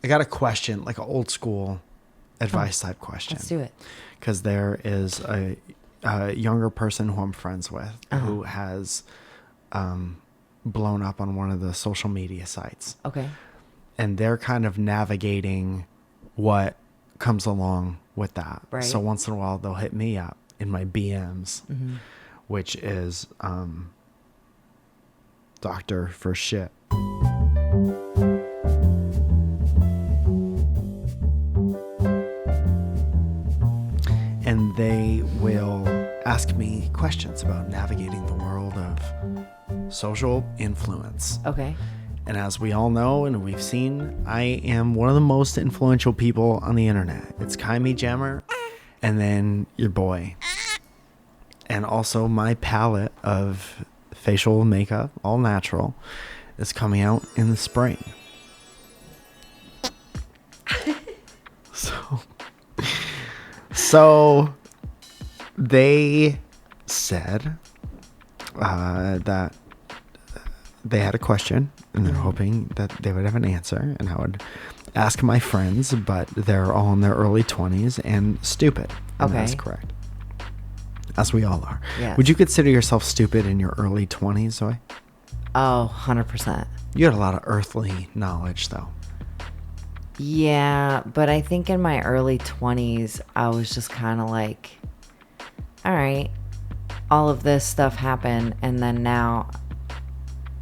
I got a question, like an old school advice type question. Let's do it. Because there is a younger person who I'm friends with who has blown up on one of the social media sites. Okay. And they're kind of navigating what comes along with that. Right. So once in a while, they'll hit me up in my BMs, which is Doctor for shit. And they will ask me questions about navigating the world of social influence. Okay. And as we all know and we've seen, I am one of the most influential people on the internet. It's Kylie Jammer and then your boy. And also my palette of facial makeup, all natural, is coming out in the spring. So they said that they had a question and they're hoping that they would have an answer, and I would ask my friends, but they're all in their early 20s and stupid. And Okay. that's correct. As we all are. Yes. Would you consider yourself stupid in your early 20s, Zoe? Oh, 100%. You had a lot of earthly knowledge, though. Yeah, but I think in my early 20s, I was just kind of like, all right, all of this stuff happened, and then now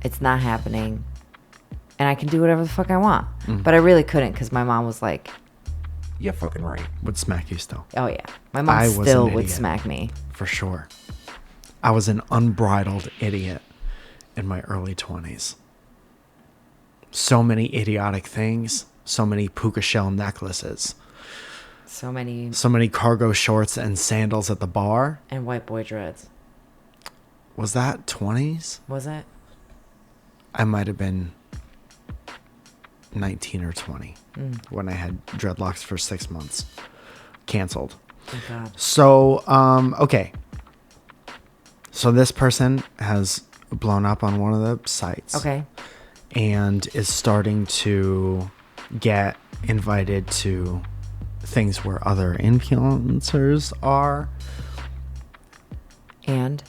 it's not happening, and I can do whatever the fuck I want. But I really couldn't, because my mom was like, Yeah, fucking right. Would smack you still. oh yeah. My mom I was an still would idiot. smack me. For sure. I was an unbridled idiot in my early 20s. So many idiotic things. So many puka shell necklaces. So many. So many cargo shorts and sandals at the bar. And white boy dreads. Was that 20s? Was it? I might have been 19 or 20 when I had dreadlocks for 6 months. Canceled. Thank God. So, okay. So this person has blown up on one of the sites. Okay. And is starting to get invited to things where other influencers are. And?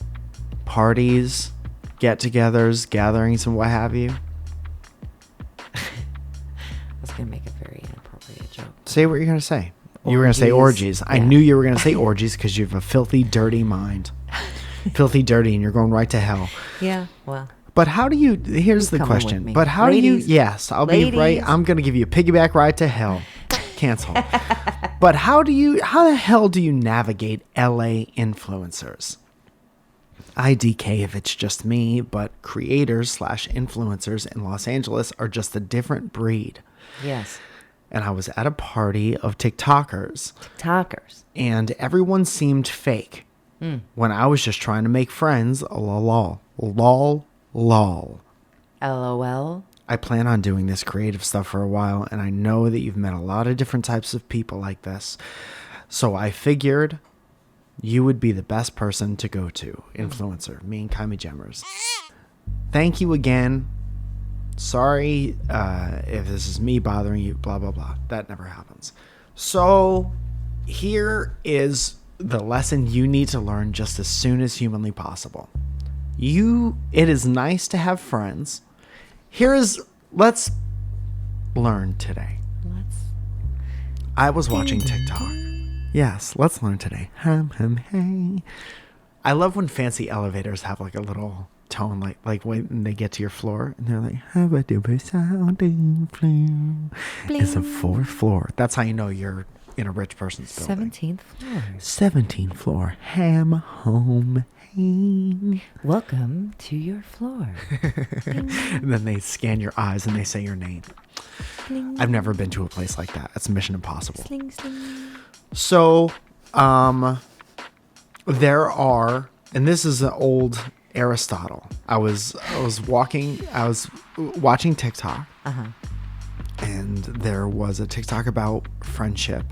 Parties, get-togethers, gatherings, and what have you. I was going to make a very inappropriate joke. Say what you're going to say. You were going to say orgies. I knew you were going to say orgies because you have a filthy, dirty mind. Filthy, dirty, and you're going right to hell. Yeah, well. But how do you, here's the coming with question. me. But how Ladies. do you, yes, I'll be right. I'm going to give you a piggyback ride to hell. Cancel. But how the hell do you navigate LA influencers? IDK if it's just me, but creators / influencers in Los Angeles are just a different breed. Yes. And I was at a party of TikTokers. TikTokers. And everyone seemed fake. When I was just trying to make friends. Lol. LOL. I plan on doing this creative stuff for a while, and I know that you've met a lot of different types of people like this. So I figured you would be the best person to go to. Influencer. Me and Kylie Jammers. Thank you again. Sorry if this is me bothering you, blah, blah, blah. That never happens. So here is the lesson you need to learn just as soon as humanly possible. It is nice to have friends. Let's learn today. I was watching TikTok. Yes, let's learn today. Hey. I love when fancy elevators have like a little tone, like when they get to your floor and they're like, have a duper sounding floor. It's a 4th floor. That's how you know you're in a rich person's building. 17th floor. 17th floor. Ham home. Hey. Welcome to your floor. And then they scan your eyes and they say your name. Sling, I've never been to a place like that. It's Mission Impossible. sling, sling. So, there are, and this is an old Aristotle. I was watching TikTok, and there was a TikTok about friendship,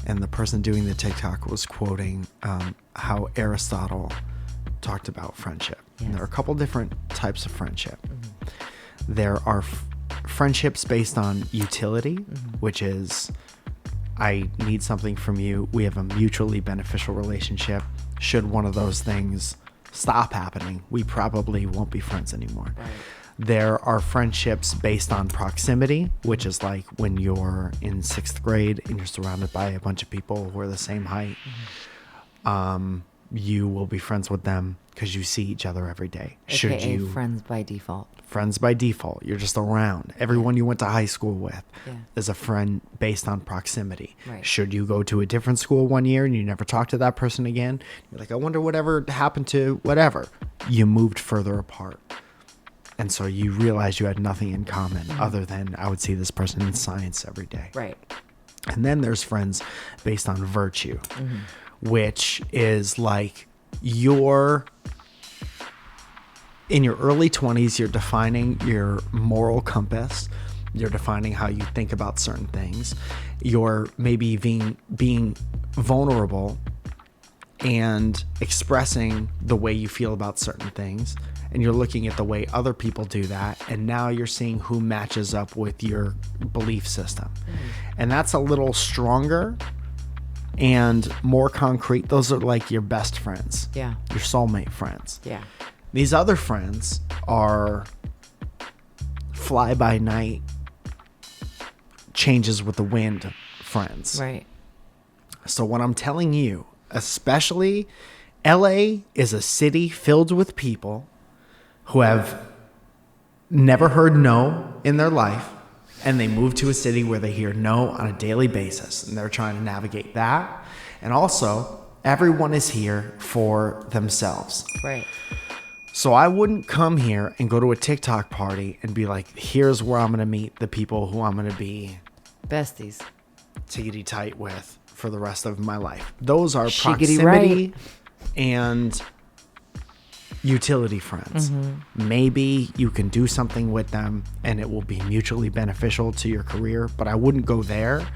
and the person doing the TikTok was quoting how Aristotle talked about friendship. Yes. And there are a couple different types of friendship. There are friendships based on utility, which is I need something from you. We have a mutually beneficial relationship. Should one of those things stop happening, we probably won't be friends anymore. Right. There are friendships based on proximity, which is like when you're in 6th grade and you're surrounded by a bunch of people who are the same height. You will be friends with them because you see each other every day. Should you friends by default? Friends by default. You're just around. Everyone you went to high school with is a friend based on proximity. Right. Should you go to a different school one year and you never talk to that person again, you're like, I wonder whatever happened to whatever. You moved further apart. And so you realize you had nothing in common other than I would see this person in science every day. Right. And then there's friends based on virtue, which is like you're in your early 20s, you're defining your moral compass. You're defining how you think about certain things. You're maybe being vulnerable and expressing the way you feel about certain things. And you're looking at the way other people do that. And now you're seeing who matches up with your belief system. And that's a little stronger and more concrete. Those are like your best friends. Yeah. Your soulmate friends. Yeah. These other friends are fly by night, changes with the wind friends. Right. So what I'm telling you, especially LA is a city filled with people who have never heard no in their life, and they move to a city where they hear no on a daily basis, and they're trying to navigate that. And also, everyone is here for themselves. Right. So I wouldn't come here and go to a TikTok party and be like, here's where I'm going to meet the people who I'm going to be besties, tiggity tight with for the rest of my life. Those are Shiggity proximity and utility friends. Maybe you can do something with them and it will be mutually beneficial to your career, but I wouldn't go there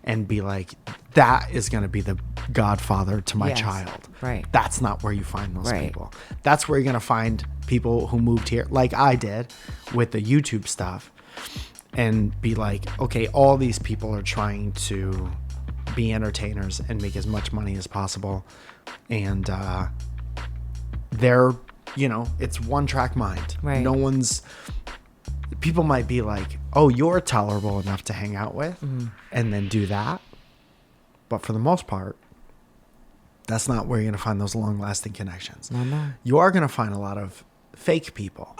and be like, that is going to be the godfather to my child. Right. That's not where you find those people. That's where you're going to find people who moved here like I did with the YouTube stuff and be like, okay, all these people are trying to be entertainers and make as much money as possible. And they're, it's one track mind. Right. No one's, people might be like, oh, you're tolerable enough to hang out with and then do that. But for the most part, that's not where you're going to find those long-lasting connections. No. You are going to find a lot of fake people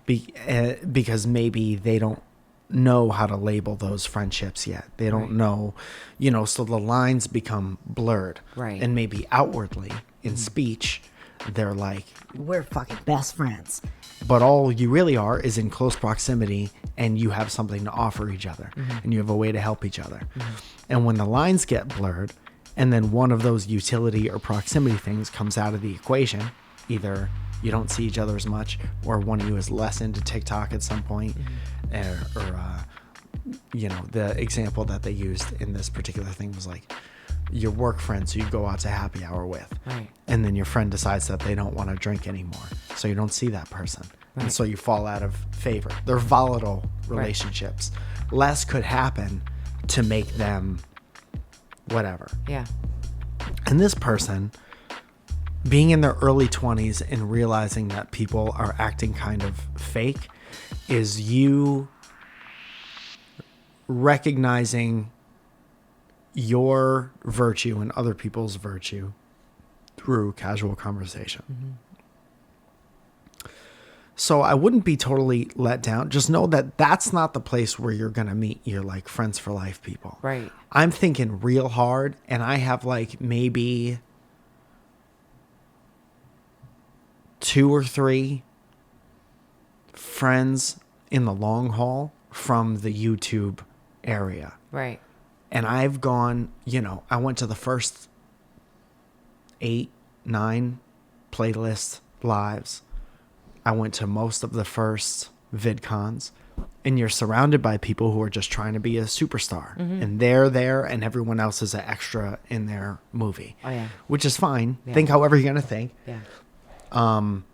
because maybe they don't know how to label those friendships yet. They don't know, so the lines become blurred. Right. And maybe outwardly in speech, they're like, we're fucking best friends. But all you really are is in close proximity and you have something to offer each other and you have a way to help each other. And when the lines get blurred and then one of those utility or proximity things comes out of the equation, either you don't see each other as much or one of you is less into TikTok at some point or the example that they used in this particular thing was like your work friends who you go out to happy hour with. Right. And then your friend decides that they don't want to drink anymore. So you don't see that person. Right. And so you fall out of favor. They're volatile relationships. Right. Less could happen to make them whatever. Yeah. And this person, being in their early 20s and realizing that people are acting kind of fake, is you recognizing your virtue and other people's virtue through casual conversation. So I wouldn't be totally let down. Just know that that's not the place where you're going to meet your like friends for life people. Right. I'm thinking real hard and I have like maybe 2 or 3 friends in the long haul from the YouTube area. Right. And I've gone, I went to the first 8, 9 playlist lives. I went to most of the first VidCons. And you're surrounded by people who are just trying to be a superstar. And they're there and everyone else is an extra in their movie. Oh, yeah. Which is fine. Yeah. Think however you're going to think. Yeah. And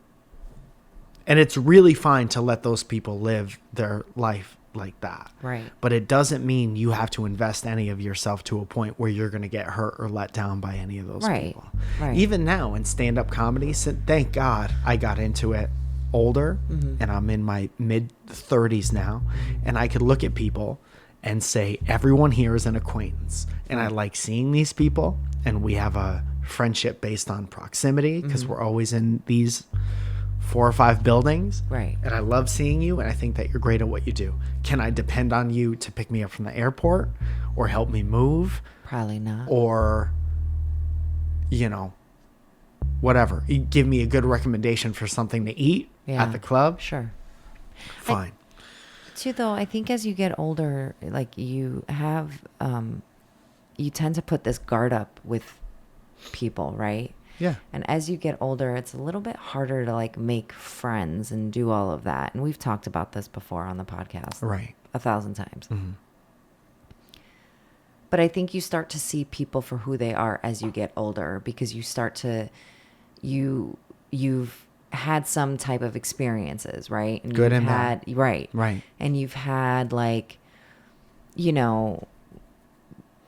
it's really fine to let those people live their life like that. Right. But it doesn't mean you have to invest any of yourself to a point where you're going to get hurt or let down by any of those people. Right. Even now in stand-up comedy, thank God I got into it older, and I'm in my mid 30s now, and I could look at people and say, everyone here is an acquaintance, and I like seeing these people, and we have a friendship based on proximity because we're always in these 4 or 5 buildings. Right. And I love seeing you, and I think that you're great at what you do. Can I depend on you to pick me up from the airport or help me move? Probably not. Or, whatever. You give me a good recommendation for something to eat at the club? Sure. Fine. Too, though, I think as you get older, like you have, you tend to put this guard up with people, right? Yeah. And as you get older, it's a little bit harder to like make friends and do all of that. And we've talked about this before on the podcast. Right. 1,000 times. But I think you start to see people for who they are as you get older, because you start to, you've had some type of experiences, right? And Good you've and had, bad. Right. And you've had like,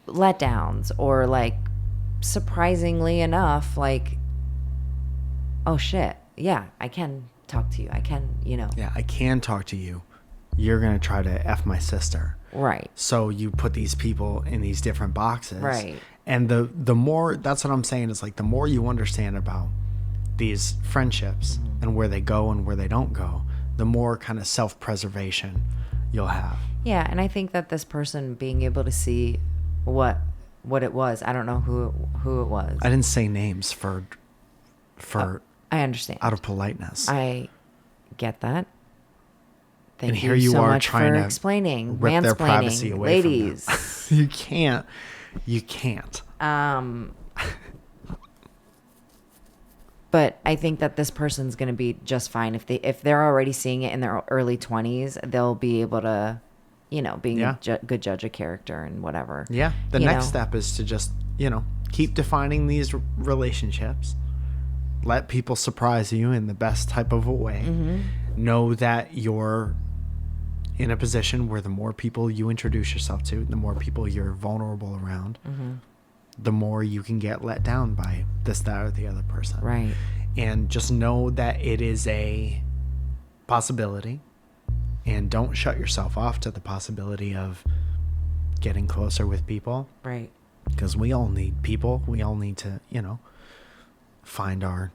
letdowns, or like, surprisingly enough, like, oh shit, yeah, I can talk to you. I can, Yeah, I can talk to you. You're going to try to F my sister. Right. So you put these people in these different boxes. Right. And the more, that's what I'm saying, is like the more you understand about these friendships and where they go and where they don't go, the more kind of self-preservation you'll have. Yeah, and I think that this person being able to see what it was, I don't know who it was. I didn't say names for I understand. out of politeness. I get that. Thank and you here you so are much trying for to explaining, rip their privacy mansplaining, away ladies. from them. You can't. But I think that this person's going to be just fine if they're already seeing it in their early 20s. They'll be able to, being a good judge of character and whatever. Yeah. The next step is to just, keep defining these relationships. Let people surprise you in the best type of a way. Know that you're in a position where the more people you introduce yourself to, the more people you're vulnerable around, the more you can get let down by this, that, or the other person. Right. And just know that it is a possibility, and don't shut yourself off to the possibility of getting closer with people. Right. Because we all need people. We all need to, find our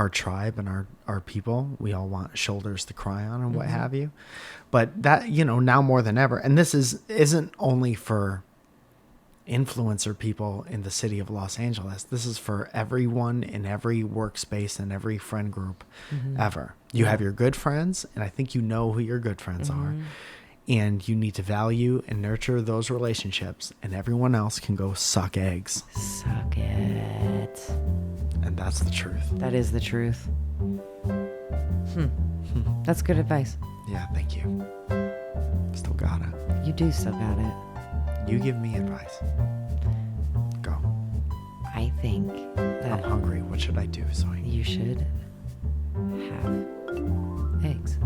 tribe and our people. We all want shoulders to cry on and what have you. But that, now more than ever, and this isn't only for influencer people in the city of Los Angeles. This is for everyone in every workspace and every friend group ever. You have your good friends, and I think you know who your good friends are. And you need to value and nurture those relationships, and everyone else can go suck eggs. Suck it. And that's the truth. That is the truth. That's good advice. Yeah, thank you. Still got it. You do still got it. You give me advice. Go. I think that I'm hungry. What should I do? you should have eggs.